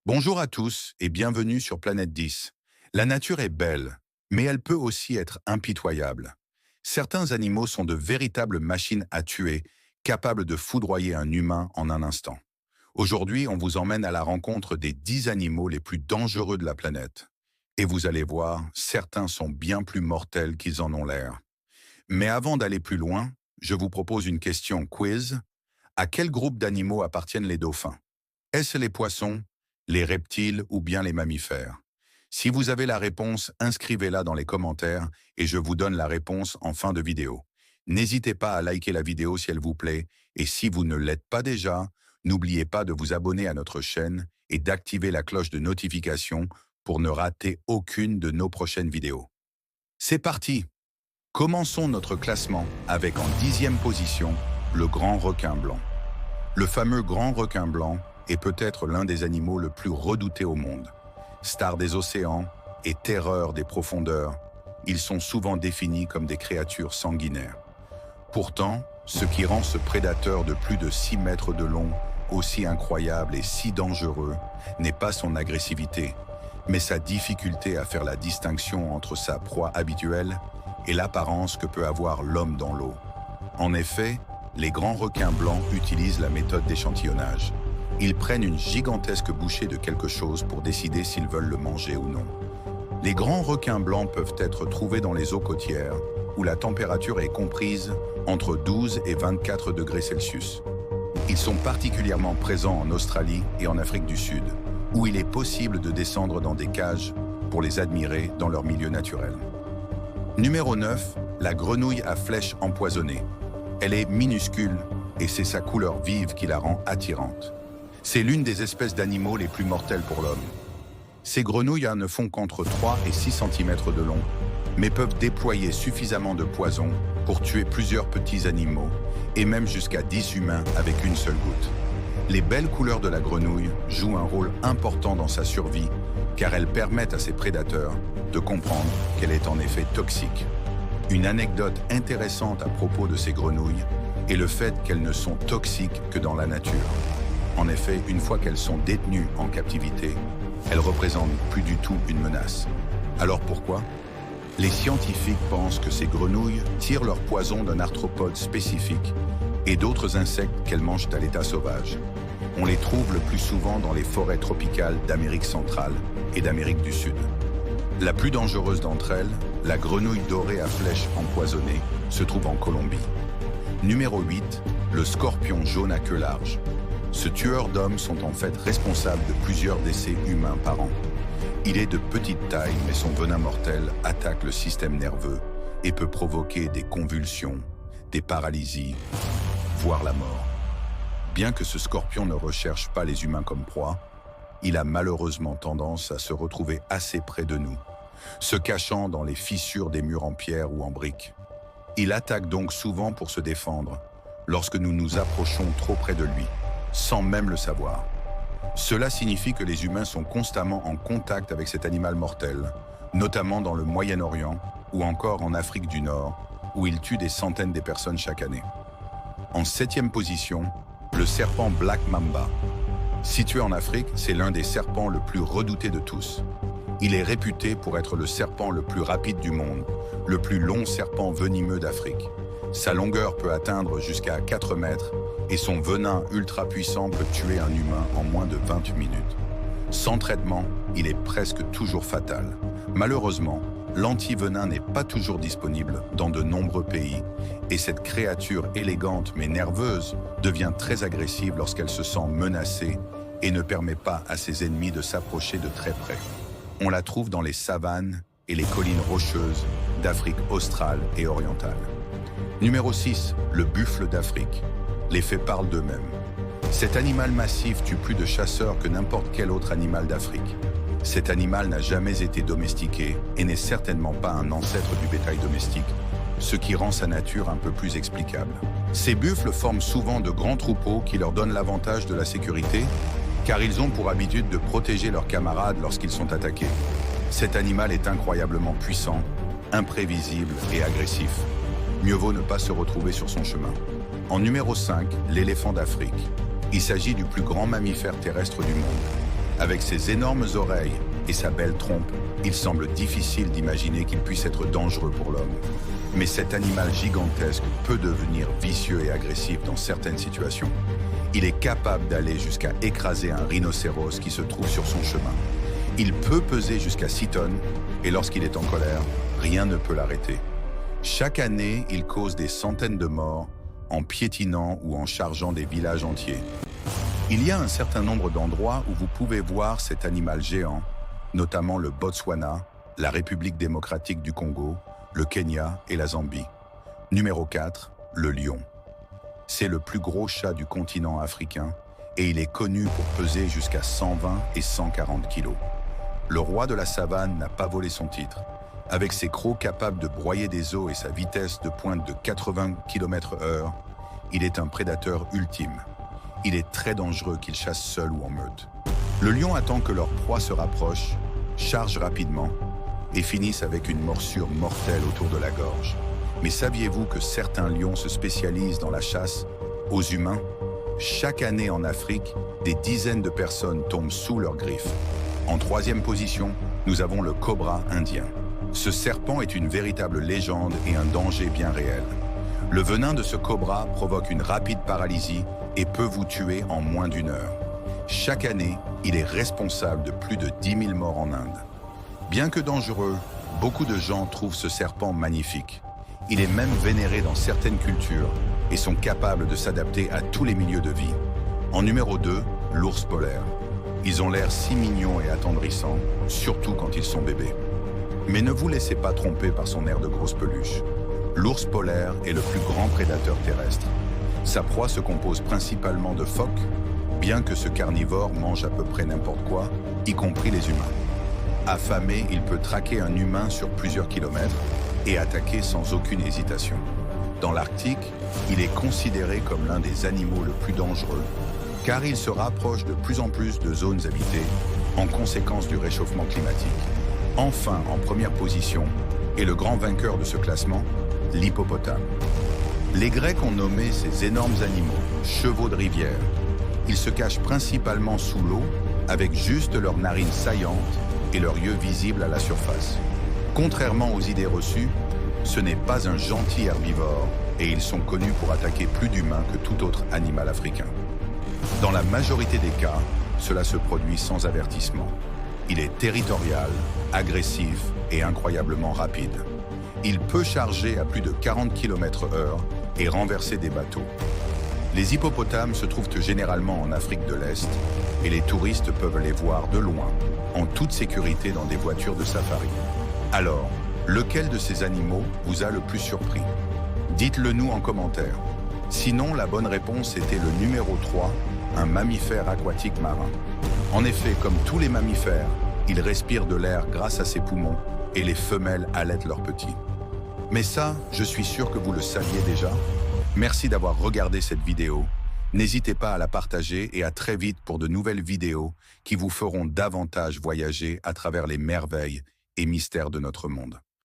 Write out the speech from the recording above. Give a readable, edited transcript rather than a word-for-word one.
Bonjour à tous et bienvenue sur Planète 10. La nature est belle, mais elle peut aussi être impitoyable. Certains animaux sont de véritables machines à tuer, capables de foudroyer un humain en un instant. Aujourd'hui, on vous emmène à la rencontre des 10 animaux les plus dangereux de la planète. Et vous allez voir, certains sont bien plus mortels qu'ils en ont l'air. Mais avant d'aller plus loin, je vous propose une question quiz. À quel groupe d'animaux appartiennent les dauphins? Est-ce les poissons, les reptiles ou bien les mammifères? Si vous avez la réponse, inscrivez-la dans les commentaires et je vous donne la réponse en fin de vidéo. N'hésitez pas à liker la vidéo si elle vous plaît et si vous ne l'êtes pas déjà, n'oubliez pas de vous abonner à notre chaîne et d'activer la cloche de notification pour ne rater aucune de nos prochaines vidéos. C'est parti! Commençons notre classement avec en 10e position, le grand requin blanc. Le fameux grand requin blanc est peut-être l'un des animaux le plus redoutés au monde. Star des océans et terreur des profondeurs, ils sont souvent définis comme des créatures sanguinaires. Pourtant, ce qui rend ce prédateur de plus de 6 mètres de long aussi incroyable et si dangereux n'est pas son agressivité, mais sa difficulté à faire la distinction entre sa proie habituelle et l'apparence que peut avoir l'homme dans l'eau. En effet, les grands requins blancs utilisent la méthode d'échantillonnage. Ils prennent une gigantesque bouchée de quelque chose pour décider s'ils veulent le manger ou non. Les grands requins blancs peuvent être trouvés dans les eaux côtières, où la température est comprise entre 12 et 24 degrés Celsius. Ils sont particulièrement présents en Australie et en Afrique du Sud, où il est possible de descendre dans des cages pour les admirer dans leur milieu naturel. Numéro 9, la grenouille à flèches empoisonnées. Elle est minuscule et c'est sa couleur vive qui la rend attirante. C'est l'une des espèces d'animaux les plus mortelles pour l'homme. Ces grenouilles ne font qu'entre 3 et 6 cm de long, mais peuvent déployer suffisamment de poison pour tuer plusieurs petits animaux, et même jusqu'à 10 humains avec une seule goutte. Les belles couleurs de la grenouille jouent un rôle important dans sa survie, car elles permettent à ses prédateurs de comprendre qu'elle est en effet toxique. Une anecdote intéressante à propos de ces grenouilles est le fait qu'elles ne sont toxiques que dans la nature. En effet, une fois qu'elles sont détenues en captivité, elles représentent plus du tout une menace. Alors pourquoi? Les scientifiques pensent que ces grenouilles tirent leur poison d'un arthropode spécifique et d'autres insectes qu'elles mangent à l'état sauvage. On les trouve le plus souvent dans les forêts tropicales d'Amérique centrale et d'Amérique du Sud. La plus dangereuse d'entre elles, la grenouille dorée à flèches empoisonnées, se trouve en Colombie. Numéro 8, le scorpion jaune à queue large. Ce tueur d'hommes sont en fait responsables de plusieurs décès humains par an. Il est de petite taille, mais son venin mortel attaque le système nerveux et peut provoquer des convulsions, des paralysies, voire la mort. Bien que ce scorpion ne recherche pas les humains comme proie, il a malheureusement tendance à se retrouver assez près de nous, se cachant dans les fissures des murs en pierre ou en briques. Il attaque donc souvent pour se défendre, lorsque nous nous approchons trop près de lui, sans même le savoir. Cela signifie que les humains sont constamment en contact avec cet animal mortel, notamment dans le Moyen-Orient ou encore en Afrique du Nord, où il tue des centaines de personnes chaque année. En 7e position, le serpent Black Mamba. Situé en Afrique, c'est l'un des serpents le plus redouté de tous. Il est réputé pour être le serpent le plus rapide du monde, le plus long serpent venimeux d'Afrique. Sa longueur peut atteindre jusqu'à 4 mètres et son venin ultra puissant peut tuer un humain en moins de 20 minutes. Sans traitement, il est presque toujours fatal. Malheureusement, l'antivenin n'est pas toujours disponible dans de nombreux pays et cette créature élégante mais nerveuse devient très agressive lorsqu'elle se sent menacée et ne permet pas à ses ennemis de s'approcher de très près. On la trouve dans les savanes et les collines rocheuses d'Afrique australe et orientale. Numéro 6, le buffle d'Afrique. Les faits parlent d'eux-mêmes. Cet animal massif tue plus de chasseurs que n'importe quel autre animal d'Afrique. Cet animal n'a jamais été domestiqué et n'est certainement pas un ancêtre du bétail domestique, ce qui rend sa nature un peu plus explicable. Ces buffles forment souvent de grands troupeaux qui leur donnent l'avantage de la sécurité, car ils ont pour habitude de protéger leurs camarades lorsqu'ils sont attaqués. Cet animal est incroyablement puissant, imprévisible et agressif. Mieux vaut ne pas se retrouver sur son chemin. En numéro 5, l'éléphant d'Afrique. Il s'agit du plus grand mammifère terrestre du monde. Avec ses énormes oreilles et sa belle trompe, il semble difficile d'imaginer qu'il puisse être dangereux pour l'homme. Mais cet animal gigantesque peut devenir vicieux et agressif dans certaines situations. Il est capable d'aller jusqu'à écraser un rhinocéros qui se trouve sur son chemin. Il peut peser jusqu'à 6 tonnes et lorsqu'il est en colère, rien ne peut l'arrêter. Chaque année, il cause des centaines de morts en piétinant ou en chargeant des villages entiers. Il y a un certain nombre d'endroits où vous pouvez voir cet animal géant, notamment le Botswana, la République démocratique du Congo, le Kenya et la Zambie. Numéro 4, le lion. C'est le plus gros chat du continent africain et il est connu pour peser jusqu'à 120 et 140 kilos. Le roi de la savane n'a pas volé son titre. Avec ses crocs capables de broyer des os et sa vitesse de pointe de 80 km/h, il est un prédateur ultime. Il est très dangereux qu'il chasse seul ou en meute. Le lion attend que leur proie se rapproche, charge rapidement et finisse avec une morsure mortelle autour de la gorge. Mais saviez-vous que certains lions se spécialisent dans la chasse aux humains? Chaque année en Afrique, des dizaines de personnes tombent sous leurs griffes. En 3e position, nous avons le cobra indien. Ce serpent est une véritable légende et un danger bien réel. Le venin de ce cobra provoque une rapide paralysie et peut vous tuer en moins d'1 heure. Chaque année, il est responsable de plus de 10 000 morts en Inde. Bien que dangereux, beaucoup de gens trouvent ce serpent magnifique. Il est même vénéré dans certaines cultures et sont capables de s'adapter à tous les milieux de vie. En numéro 2, l'ours polaire. Ils ont l'air si mignons et attendrissants, surtout quand ils sont bébés. Mais ne vous laissez pas tromper par son air de grosse peluche. L'ours polaire est le plus grand prédateur terrestre. Sa proie se compose principalement de phoques, bien que ce carnivore mange à peu près n'importe quoi, y compris les humains. Affamé, il peut traquer un humain sur plusieurs kilomètres et attaquer sans aucune hésitation. Dans l'Arctique, il est considéré comme l'un des animaux le plus dangereux, car il se rapproche de plus en plus de zones habitées en conséquence du réchauffement climatique. Enfin, en première position, et le grand vainqueur de ce classement, l'hippopotame. Les Grecs ont nommé ces énormes animaux chevaux de rivière. Ils se cachent principalement sous l'eau, avec juste leurs narines saillantes et leurs yeux visibles à la surface. Contrairement aux idées reçues, ce n'est pas un gentil herbivore et ils sont connus pour attaquer plus d'humains que tout autre animal africain. Dans la majorité des cas, cela se produit sans avertissement. Il est territorial, agressif et incroyablement rapide. Il peut charger à plus de 40 km/h et renverser des bateaux. Les hippopotames se trouvent généralement en Afrique de l'Est et les touristes peuvent les voir de loin, en toute sécurité dans des voitures de safari. Alors, lequel de ces animaux vous a le plus surpris? Dites-le nous en commentaire. Sinon, la bonne réponse était le numéro 3, un mammifère aquatique marin. En effet, comme tous les mammifères, il respire de l'air grâce à ses poumons et les femelles allaitent leurs petits. Mais ça, je suis sûr que vous le saviez déjà. Merci d'avoir regardé cette vidéo. N'hésitez pas à la partager et à très vite pour de nouvelles vidéos qui vous feront davantage voyager à travers les merveilles et mystères de notre monde.